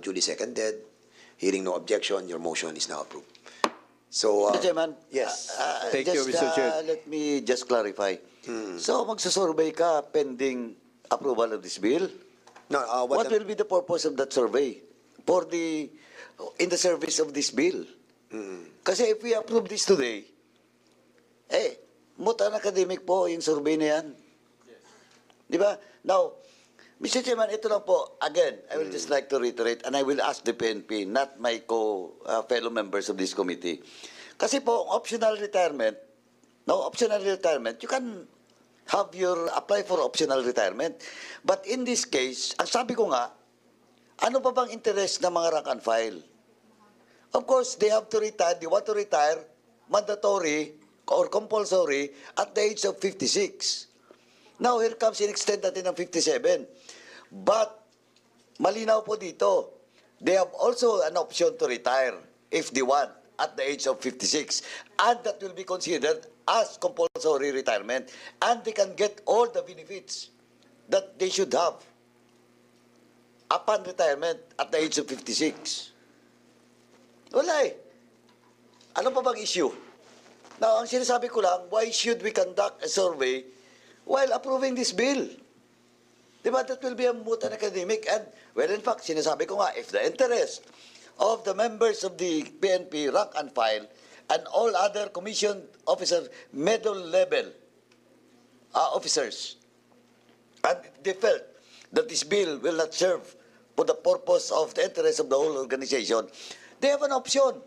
duly seconded. Hearing no objection, your motion is now approved. So, Mr. Chairman, yes. Thank you, Mr. Chair. Let me just clarify. So, magsasurvey ka pending approval of this bill? No, What will be the purpose of that survey for in the service of this bill? Kasi if we approve this today, mutan academic po yung survey na yan. Di ba? Now, Mr. Chairman, ito lang po, again, I will just like to reiterate, and I will ask the PNP, not my fellow members of this committee. Kasi po, optional retirement, you can apply for optional retirement. But in this case, ang sabi ko nga, ano pa bang interest ng mga rank and file? Of course, they have to retire, they want to retire, mandatory or compulsory at the age of 56. Now, here comes in-extend natin ng 57. But, malinaw po dito, they have also an option to retire if they want at the age of 56. And that will be considered as compulsory retirement. And they can get all the benefits that they should have upon retirement at the age of 56. Wala eh. Ano pa bang issue? Now, ang sinasabi ko lang, why should we conduct a survey while approving this bill? Diba, that will be a moot and academic. And, well, in fact, sinasabi ko nga, if the interest of the members of the PNP, rank and file, and all other commission officers, middle level officers, and they felt that this bill will not serve for the purpose of the interest of the whole organization, they have an option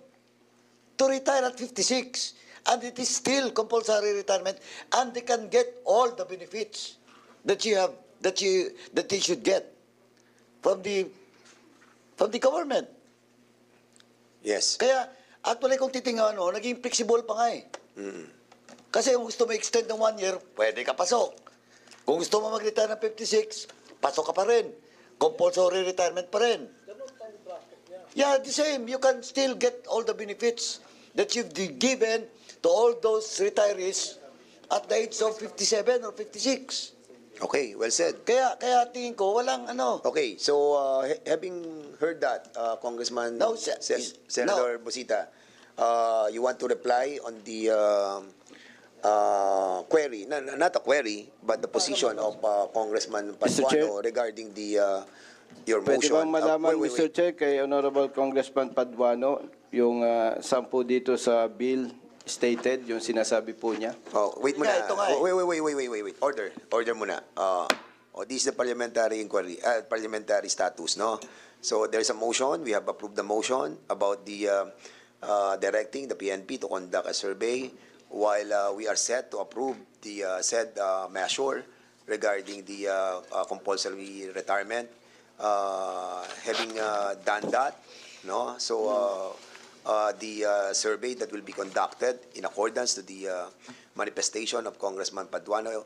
to retire at 56. And it is still compulsory retirement, and they can get all the benefits that they should get from the government. Yes. Kaya actually kung titingnan mo, naging flexible pa nga eh. Kasi kung gusto mo extend ng 1 year, pwede ka pasok. Kung gusto mo mag-retire ng 56, pasok ka pa rin. Compulsory retirement pa rin. Yeah, the same. You can still get all the benefits that you've given to all those retirees at the age of 57 or 56. Okay, well said. Kaya tingin ko, walang ano. Okay, so having heard that, Congressman No, Senator Busita, you want to reply on the query, not a query, but the position of Congressman Paduano regarding your Pwede motion. bang malaman, Wait. Mr. Chair, kay Honorable Congressman Paduano, yung 10 dito sa bill stated, yung sinasabi po niya? Oh, wait muna. Ito nga eh. Wait. Order muna. This is the parliamentary inquiry, parliamentary status, no? So there's a motion. We have approved the motion about the directing the PNP to conduct a survey while we are set to approve the said measure regarding the compulsory retirement. Having done that, no? So the survey that will be conducted in accordance to the manifestation of Congressman Paduano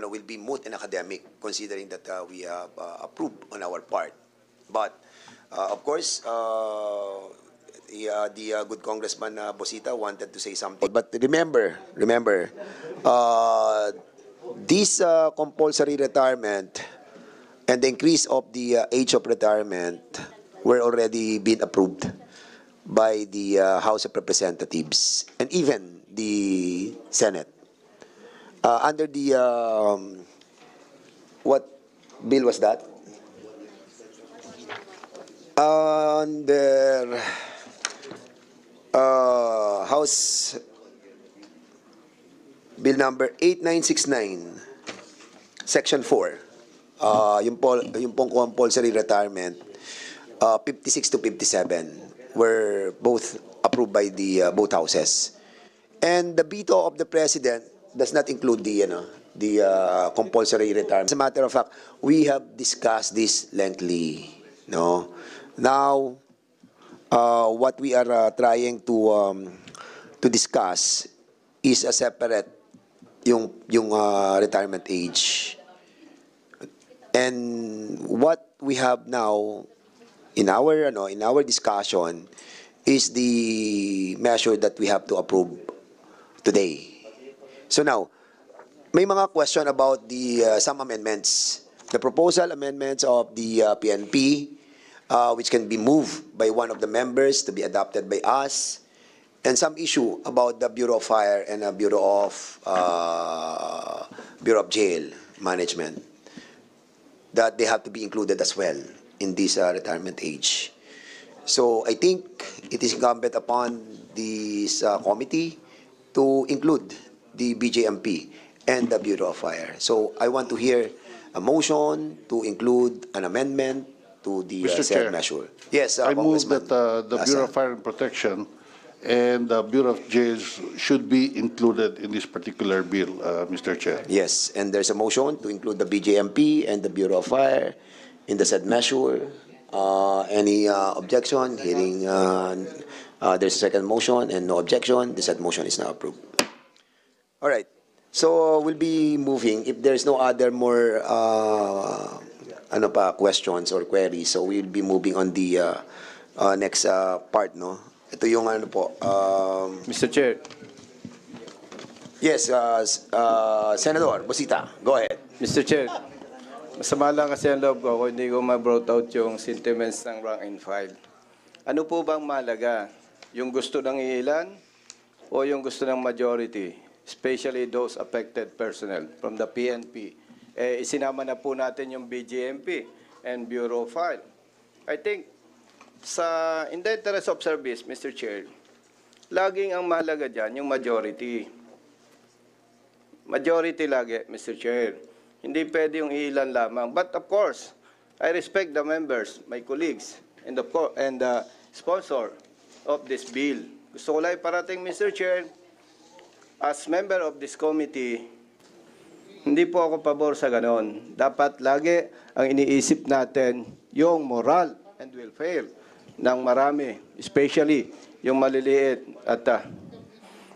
will be moot and academic, considering that we have approved on our part. But of course, the good Congressman Busita wanted to say something. But remember, this compulsory retirement and the increase of the age of retirement were already been approved by the House of Representatives and even the Senate. Under the, what bill was that? Under House Bill number 8969, Section 4, yung pong compulsory retirement, 56 to 57. Were both approved by the both houses, and the veto of the president does not include the compulsory retirement. As a matter of fact, we have discussed this lengthily. No, now what we are trying to discuss is a separate yung retirement age, and what we have now in our discussion is the measure that we have to approve today. So now, may mga question about the some amendments. The proposal amendments of the PNP which can be moved by one of the members to be adopted by us, and some issue about the Bureau of Fire and Bureau of Jail Management, that they have to be included as well in this retirement age. So I think it is incumbent upon this committee to include the BJMP and the Bureau of Fire. So I want to hear a motion to include an amendment to the Mr. said Chair, measure. Yes, I move Congressman that the Bureau Asa. of Fire and Protection and the Bureau of Jails should be included in this particular bill, Mr. Chair. Yes, and there's a motion to include the BJMP and the Bureau of Fire in the said measure. Any objection? Hearing there's a second motion and no objection, the said motion is now approved. All right. So we'll be moving. If there's no other more questions or queries, so we'll be moving on the next part, no? Ito yung ano po. Mr. Chair, Yes, Senador Busita, go ahead. Mr. Chair, masama lang kasi ang loob ko kung hindi ko ma-brought out yung sentiments ng rank and file. Ano po bang mahalaga? Yung gusto ng ilan o yung gusto ng majority? Especially those affected personnel from the PNP. Isinama na po natin yung BJMP and Bureau of Fire. I think, in the interest of service, Mr. Chair, laging ang mahalaga dyan yung majority. Majority lagi, Mr. Chair. Hindi pwede yung ilan lamang. But of course, I respect the members, my colleagues, and the sponsor of this bill. Gusto ko lang iparating, Mr. Chair, as member of this committee, hindi po ako pabor sa ganon. Dapat lagi ang iniisip natin yung moral and welfare ng marami, especially yung maliliit at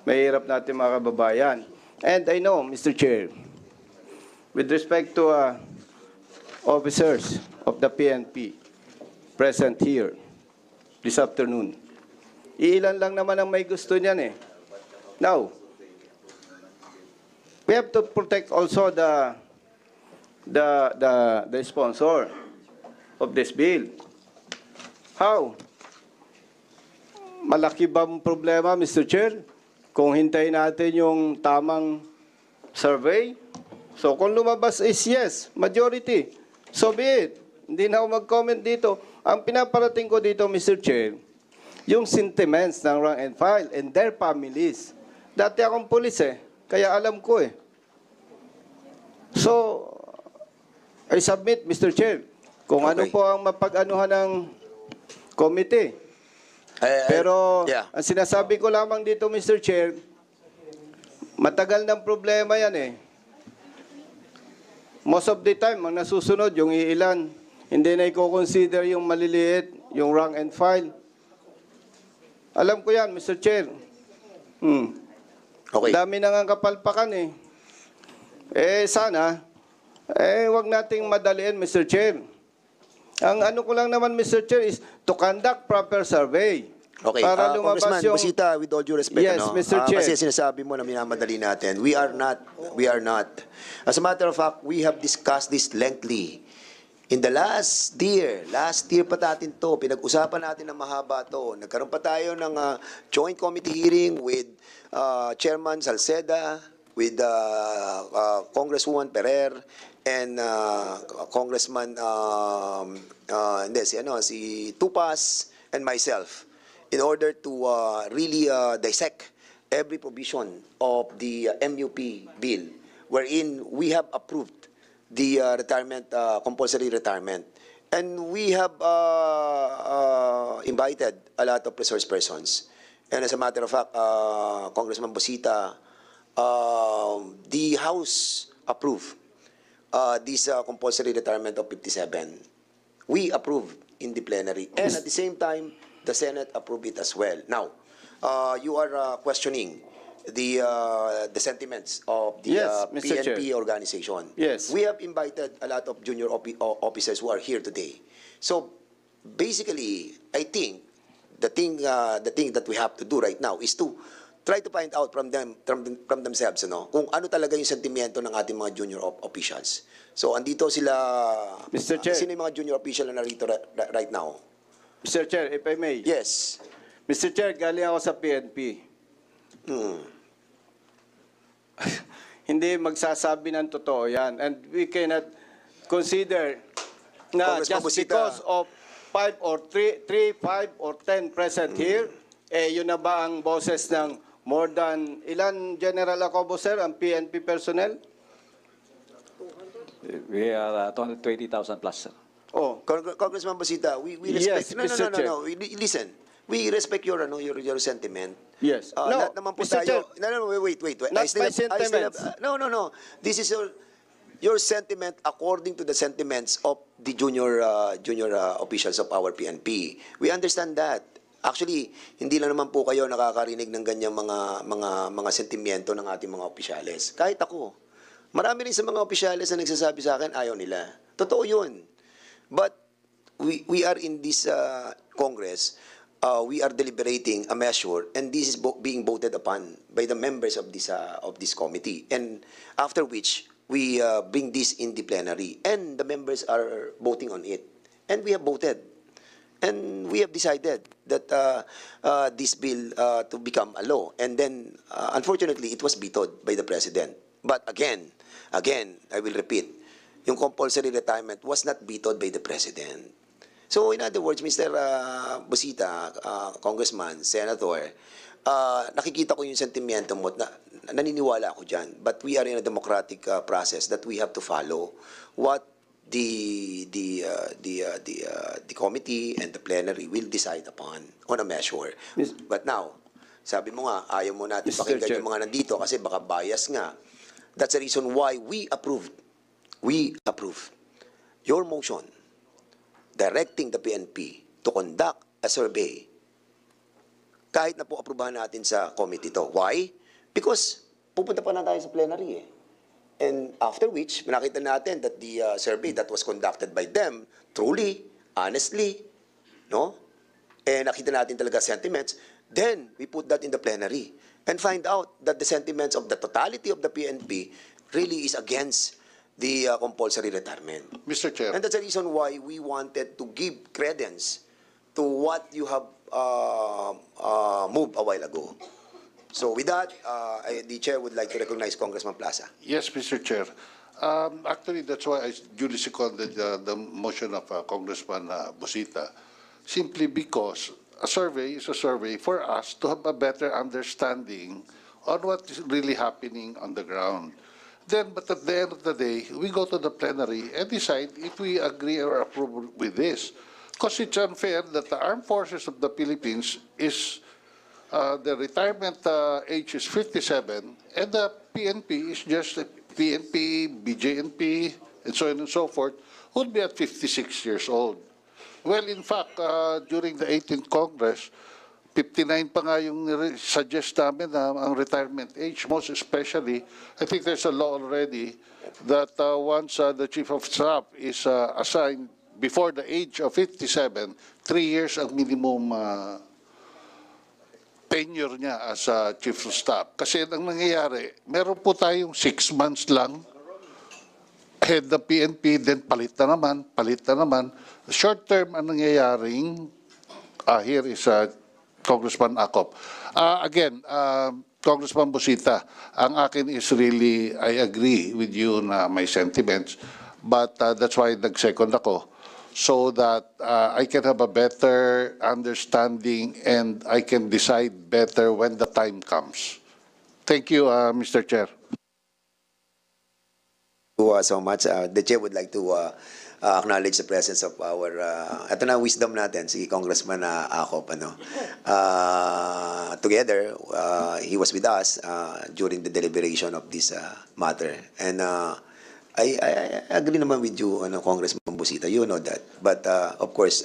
mahirap natin mga kababayan. And I know, Mr. Chair, with respect to officers of the PNP present here this afternoon, iilan lang naman ang may gusto niyan eh. Now, we have to protect also the sponsor of this bill. How? Malaki bang problema, Mr. Chair, kung hintayin natin yung tamang survey? So kung lumabas is yes, majority, so be it. Hindi na ako mag-comment dito. Ang pinaparating ko dito, Mr. Chair, yung sentiments ng rank and file and their families. Dati akong pulis eh. Kaya alam ko eh. So, I submit, Mr. Chair, kung ano Okay. po ang mapag-anuhan ng committee. Pero, yeah. ang sinasabi ko lamang dito, Mr. Chair, matagal ng problema yan eh. Most of the time, ang nasusunod, yung iilan, hindi na i-consider yung maliliit, yung rank and file. Alam ko yan, Mr. Chair. Okay. Dami nang ang kapalpakan eh. Sana, wag nating madaliin, Mr. Chair. Ang ano ko lang naman, Mr. Chair, is to conduct proper survey. Okay, Para lumabas Congressman yung... Busita, with all due respect, Yes, Mr. Chair. Kasi sinasabi mo na minamadali natin. We are not. As a matter of fact, we have discussed this lengthily. In the last year pa natin to, pinag-usapan natin ng mahaba to. Nagkaroon pa tayo ng joint committee hearing with Chairman Salceda, with Congresswoman Perer, and Congressman si Tupas and myself, in order to really dissect every provision of the MUP bill, wherein we have approved the compulsory retirement. And we have invited a lot of resource persons. And as a matter of fact, Congressman Busita, the House approved this compulsory retirement of 57. We approved in the plenary. And at the same time, the Senate approved it as well. Now, you are questioning the sentiments of the Yes, Mr. PNP Chair. organization. Yes. We have invited a lot of junior officers who are here today. So, basically, I think the thing that we have to do right now is to try to find out from themselves, kung ano talaga yung sentimiento ng ating mga junior officials. So, andito sila, Mr. Chair. sino yung mga junior official na narito right now? Mr. Chair, if I may. Yes. Mr. Chair, galing ako sa PNP. Hindi magsasabi ng totoo yan. And we cannot consider na Congressman just Busita. because of 5 or 3, 5 or 10 present here, yun na ba ang boses ng more than, ilan General Acobo, sir, ang PNP personnel? We are 220,000 plus, sir. Oh, Congressman Busita, we Yes, respect. Mr. Chair. Listen, we respect your sentiment. yes. Lahat naman po Mr. Chair, tayo. No, wait. Not I still my have- I still sentiments. have- no. This is your sentiment according to the sentiments of the junior officials of our PNP. We understand that. Actually, hindi lang naman po kayo nakakarinig ng ganyang mga sentimiento ng ating mga opisyales. Kahit ako. Marami rin sa mga opisyales na nagsasabi sa akin, ayaw nila. Totoo yun. But we are in this Congress, we are deliberating a measure, and this is being voted upon by the members of this committee. And after which, we bring this in the plenary, and the members are voting on it. And we have voted. And we have decided that this bill to become a law. And then, unfortunately, it was vetoed by the President. But again, I will repeat, yung compulsory retirement was not vetoed by the President. So, in other words, Mr. Busita, Congressman, Senator, nakikita ko yung sentimiento mo, naniniwala ako dyan. But we are in a democratic process that we have to follow what the committee and the plenary will decide upon on a measure. But now, sabi mo nga, ayaw mo natin Mr. pakinggan Chair. yung mga nandito kasi baka bias nga. That's the reason why we approved your motion directing the PNP to conduct a survey kahit na po aprubahan natin sa committee to. Why? Because pupunta pa na tayo sa plenary eh. And after which, nakita natin that the survey that was conducted by them, truly, honestly, no? And nakita natin talaga sentiments, then we put that in the plenary and find out that the sentiments of the totality of the PNP really is against the compulsory retirement. Mr. Chair. And that's the reason why we wanted to give credence to what you have moved a while ago. So with that, the chair would like to recognize Congressman Plaza. Yes, Mr. Chair. Actually, that's why I duly seconded the motion of Congressman Busita, simply because a survey is a survey for us to have a better understanding on what is really happening on the ground. Then, but at the end of the day, we go to the plenary and decide if we agree or approve with this. Because it's unfair that the armed forces of the Philippines is the retirement age is 57, and the PNP is just PNP, BJNP, and so on and so forth, would be at 56 years old. Well, in fact, during the 18th Congress, 59 pa nga yung suggest namin na ang retirement age, most especially, I think there's a law already that once the Chief of Staff is assigned before the age of 57, 3 years ang minimum tenure niya as Chief of Staff. Kasi ang nangyayari, meron po tayong 6 months lang head ng PNP, then palit na naman. Short term ang nangyayaring, here is Congressman Acop. Again, Congressman Busita, ang akin is really, I agree with you na may sentiments, but that's why nag-second ako, so that I can have a better understanding and I can decide better when the time comes. Thank you, Mr. Chair. So much. The chair would like to acknowledge the presence of our, ito na wisdom natin, si Congressman Acop. Together, he was with us during the deliberation of this matter. And I agree naman with you, Congressman Busita, you know that. But of course,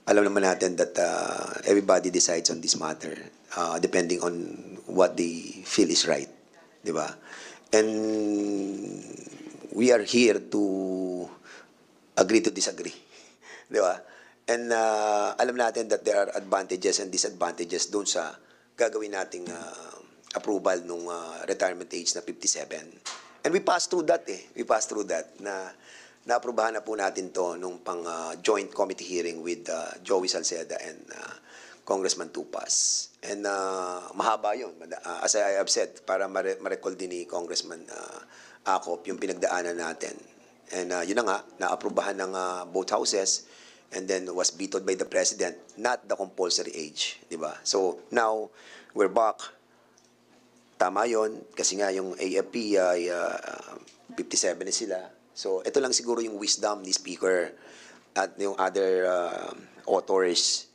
alam naman natin that everybody decides on this matter depending on what they feel is right. Di ba? And we are here to agree to disagree. Di ba? And alam natin that there are advantages and disadvantages doon sa gagawin nating approval nung retirement age na 57. And we passed through that We passed through that na naaprubahan na po natin to nung pang joint committee hearing with Joey Salceda and Congressman Tupas. And mahaba yun. As I have said, para ma-recall din ni Congressman Acop yung pinagdaanan natin. And yun na nga, naaprubahan ng both houses and then was vetoed by the President, not the compulsory age. Diba? So now, we're back. Tama yun, kasi nga yung AFP ay 57 na sila. So ito lang siguro yung wisdom ni Speaker at yung other authors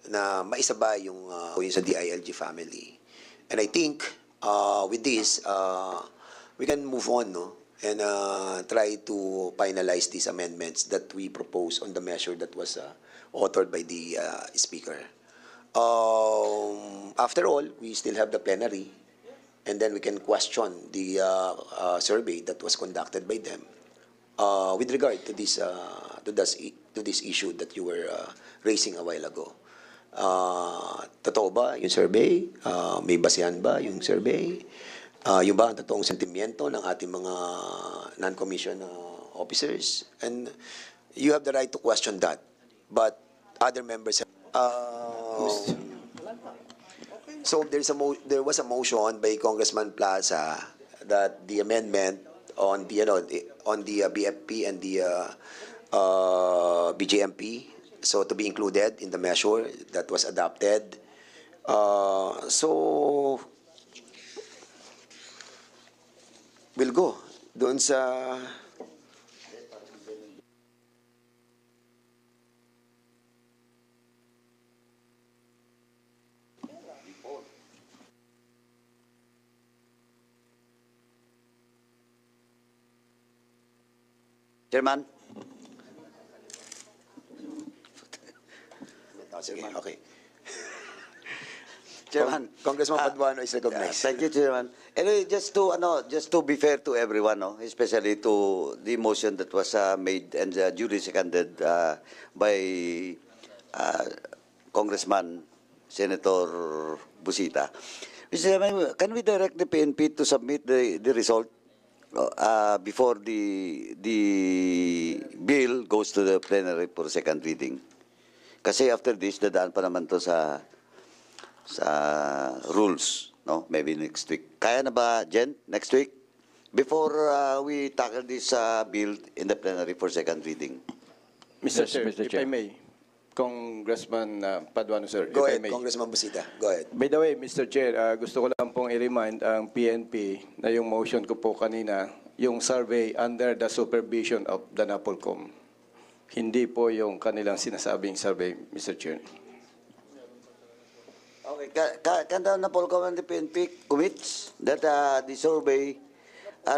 na maisabay yung sa DILG family. And I think with this, we can move on, no? And try to finalize these amendments that we propose on the measure that was authored by the Speaker. After all, we still have the plenary, and then we can question the survey that was conducted by them with regard to this issue that you were raising a while ago. Totoo ba yung survey? May basehan ba yung survey? Yung ba ang totoong sentimiento ng ating mga non-commissioned officers? And you have the right to question that. But other members have... So there was a motion by Congressman Plaza that the amendment on the BFP and the BJMP, so to be included in the measure that was adopted. So we'll go doon sa Chairman? sige, okay. Chairman. Congressman Paduano is recognized. Thank you, Chairman. Anyway, just to be fair to everyone, no, especially to the motion that was made and duly seconded by Congressman Senator Busita. Mr. Chairman, can we direct the PNP to submit the result before the bill goes to the plenary for second reading? Kasi after this, dadaan pa naman to sa rules, no? Maybe next week. Kaya na ba, Jen, next week? Before we tackle this bill in the plenary for second reading. Mr. Yes, Chair, Mr. if Chair. I may, Congressman Paduano, sir, Go if ahead, I may. Congressman Busita. Go ahead. By the way, Mr. Chair, gusto ko lang pong i-remind ang PNP na yung motion ko po kanina, yung survey under the supervision of the NAPOLCOM. Hindi po yung kanilang sinasabing survey, Mr. Chair. Okay, can the NAPOLCOM and the PNP commits that the survey,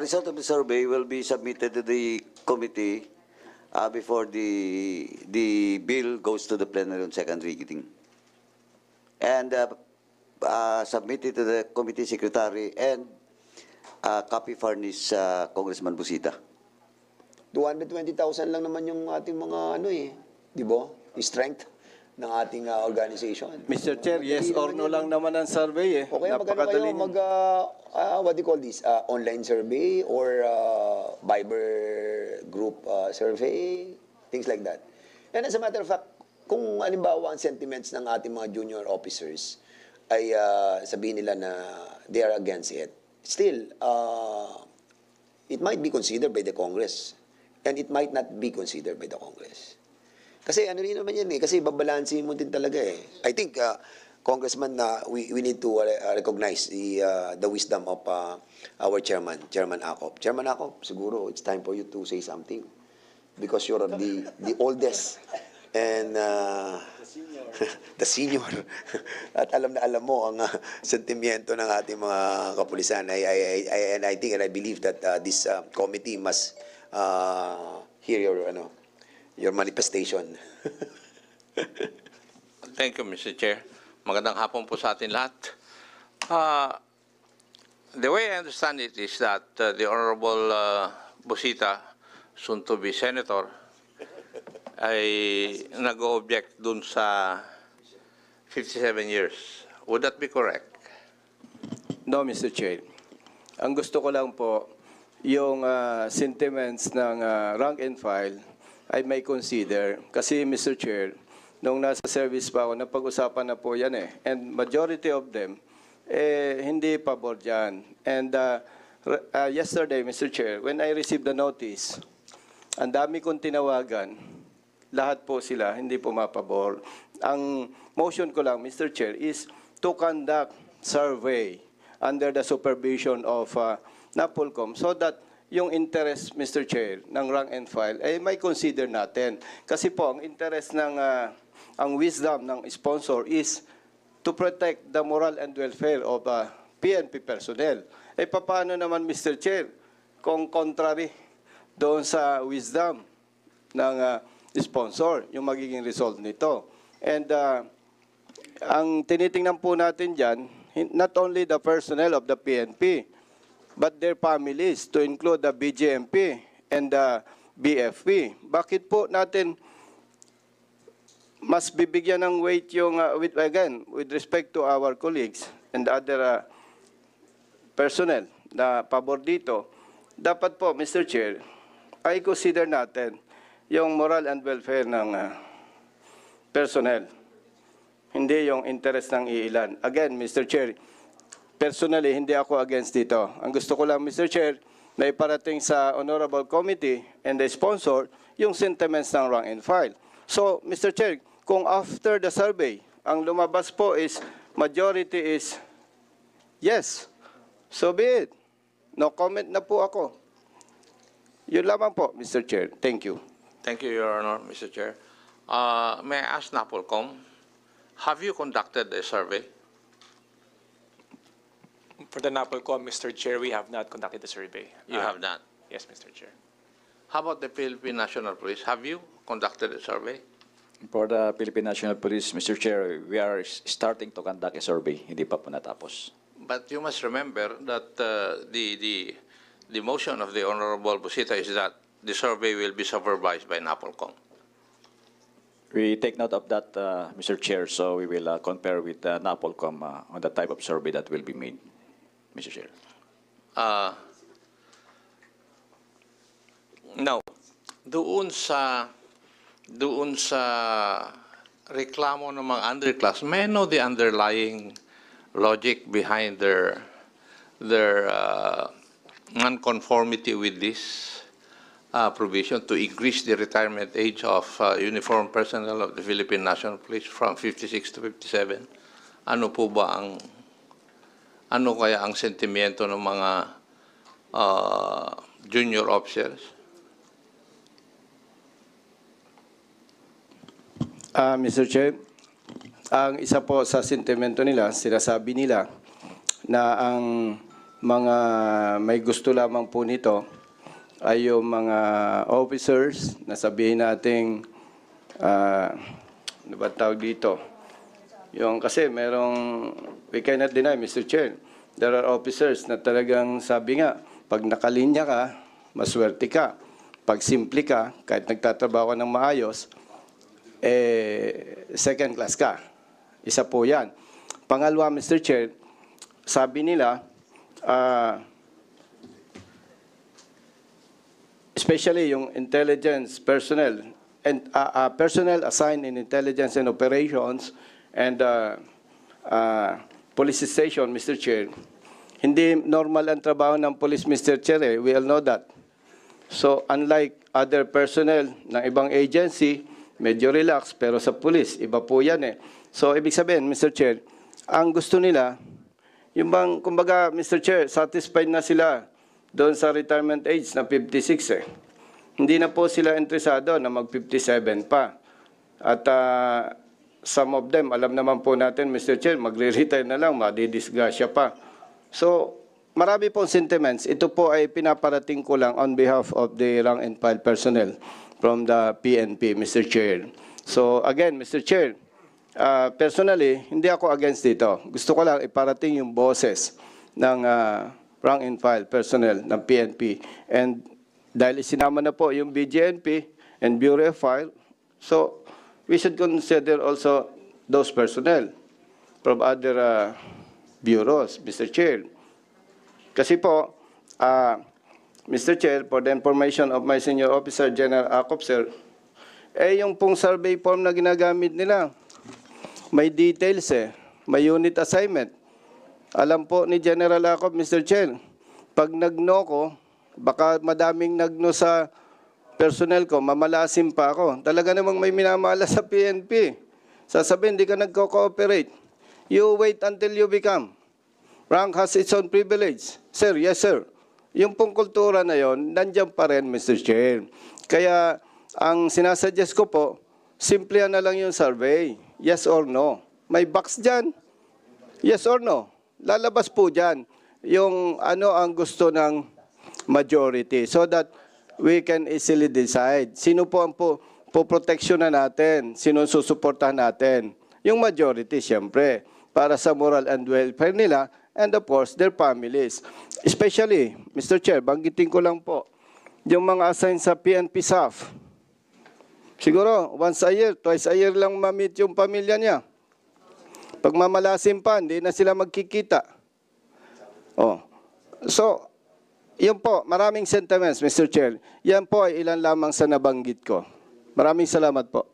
result of the survey will be submitted to the committee before the bill goes to the plenary on second reading, and submitted to the committee secretary and copy furnish Congressman Busita. 220,000 lang naman yung ating mga di ba? Yung strength ng ating organization. Mr. Chair, yes or no lang naman ang survey eh. O kaya magano kayo Napakadali niyan. what do you call this? Online survey or Viber group survey? Things like that. And as a matter of fact, kung halimbawa ang sentiments ng ating mga junior officers ay sabihin nila na they are against it, still, it might be considered by the Congress and it might not be considered by the Congress. Kasi ano rin naman yan kasi babalansin mo din talaga I think, Congressman, we need to recognize the wisdom of our chairman, Chairman Acop. Chairman Acop, siguro it's time for you to say something because you're the oldest and the senior. At alam na alam mo ang sentimiento ng ating mga kapulisan. And I think and I believe that this committee must hear your manifestation. Thank you, Mr. Chair. Magandang hapon po sa atin lahat. The way I understand it is that the Honorable Busita, soon to be Senator, ay nag-object dun sa 57 years. Would that be correct? No, Mr. Chair. Ang gusto ko lang po, yung sentiments ng rank and file ay may consider. Kasi, Mr. Chair, nung nasa service pa ako, napag-usapan na po yan eh. And majority of them, hindi pabor dyan. And yesterday, Mr. Chair, when I received the notice, ang dami kong tinawagan, lahat po sila hindi pumapabor. Ang motion ko lang, Mr. Chair, is to conduct survey under the supervision of NAPOLCOM so that yung interest, Mr. Chair, ng rank and file ay may consider natin. Kasi po, ang interest ng, ang wisdom ng sponsor is to protect the moral and welfare of PNP personnel. Paano naman, Mr. Chair, kung contrary doon sa wisdom ng sponsor, yung magiging result nito. And ang tinitingnan po natin dyan, not only the personnel of the PNP, but their families, to include the BJMP and the BFP. Bakit po natin mas bibigyan ng weight yung, with respect to our colleagues and other personnel na pabor dito, dapat po, Mr. Chair, ay consider natin yung moral and welfare ng personnel. Hindi yung interest ng iilan. Again, Mr. Chair, personally, hindi ako against dito. Ang gusto ko lang, Mr. Chair, na iparating sa Honorable Committee and the sponsor yung sentiments ng rank and file. So, Mr. Chair, kung after the survey, ang lumabas po is, majority is yes, so be it. No comment na po ako. Yun lamang po, Mr. Chair. Thank you. Thank you, Your Honor, Mr. Chair. May I ask NAPOLCOM, have you conducted a survey? For the NAPOLCOM, Mr. Chair, we have not conducted the survey. You have not. Yes, Mr. Chair. How about the Philippine National Police? Have you conducted a survey? For the Philippine National Police, Mr. Chair, we are starting to conduct a survey. Hindi pa po natapos. But you must remember that the motion of the Honorable Busita is that the survey will be supervised by NAPOLCOM. We take note of that, Mr. Chair, so we will compare with NAPOLCOM on the type of survey that will be made, Mr. Chair. Now, doon sa reklamo ng mga underclass, may know the underlying logic behind their nonconformity with this provision to increase the retirement age of uniformed personnel of the Philippine National Police from 56 to 57. Ano kaya ang sentimiento ng mga junior officers? Mr. Chair, ang isa po sa sentimento nila, sinasabi nila na ang mga may gusto lamang po nito ay yung mga officers na sabihin nating, ano ba tawag dito? Yung, kasi we cannot deny, Mr. Chair, there are officers na talagang sabi nga, pag nakalinya ka, maswerte ka. Pag simple ka, kahit nagtatrabaho ka ng maayos, second class ka. Isa po yan. Pangalawa, Mr. Chair, sabi nila, especially yung intelligence personnel and personnel assigned in intelligence and operations and police station, Mr. Chair, hindi normal ang trabaho ng police, Mr. Chair. We all know that. So, unlike other personnel ng ibang agency, medyo relax, pero sa police, iba po yan eh. So, ibig sabihin, Mr. Chair, ang gusto nila, yung bang, kumbaga, Mr. Chair, satisfied na sila doon sa retirement age na 56 eh. Hindi na po sila interesado na mag-57 pa. At some of them, alam naman po natin, Mr. Chair, magre-retire na lang, madidisgrasya pa. So, marami pong sentiments. Ito po ay pinaparating ko lang on behalf of the rank and file personnel from the PNP, Mr. Chair. So, again, Mr. Chair, personally, hindi ako against dito. Gusto ko lang iparating yung boses ng rank and file personnel ng PNP. And dahil isinama na po yung BJNP and Bureau of File, so we should consider also those personnel from other bureaus, Mr. Chair. Kasi po, Mr. Chair, for the information of my senior officer, General Acop, sir, yung pong survey form na ginagamit nila, may details may unit assignment. Alam po ni General Acop, Mr. Chair, pag nag-no ko, baka madaming nag-no sa personnel ko, mamalasim pa ako. Talaga namang may minamala sa PNP. Sasabihin, hindi ka nagko-cooperate. You wait until you become. Rank has its own privilege. Sir, yes sir. Yung pong kultura na yon, nandiyan pa rin, Mr. Chair. Kaya, ang sinasuggest ko po, simple na lang yung survey. Yes or no. May box dyan. Yes or no. Lalabas po dyan yung ano ang gusto ng majority so that we can easily decide. Sino po ang po-protection na natin? Sino susuportahan natin? Yung majority, siyempre, para sa moral and welfare nila and of course, their families. Especially, Mr. Chair, banggitin ko lang po, yung mga assigned sa PNP staff. Siguro, once a year, twice a year lang ma-meet yung pamilya niya. Pag mamalasim pa, hindi na sila magkikita. Oh. So, yun po, maraming sentiments, Mr. Chair. Yan po ay ilan lamang sa nabanggit ko. Maraming salamat po.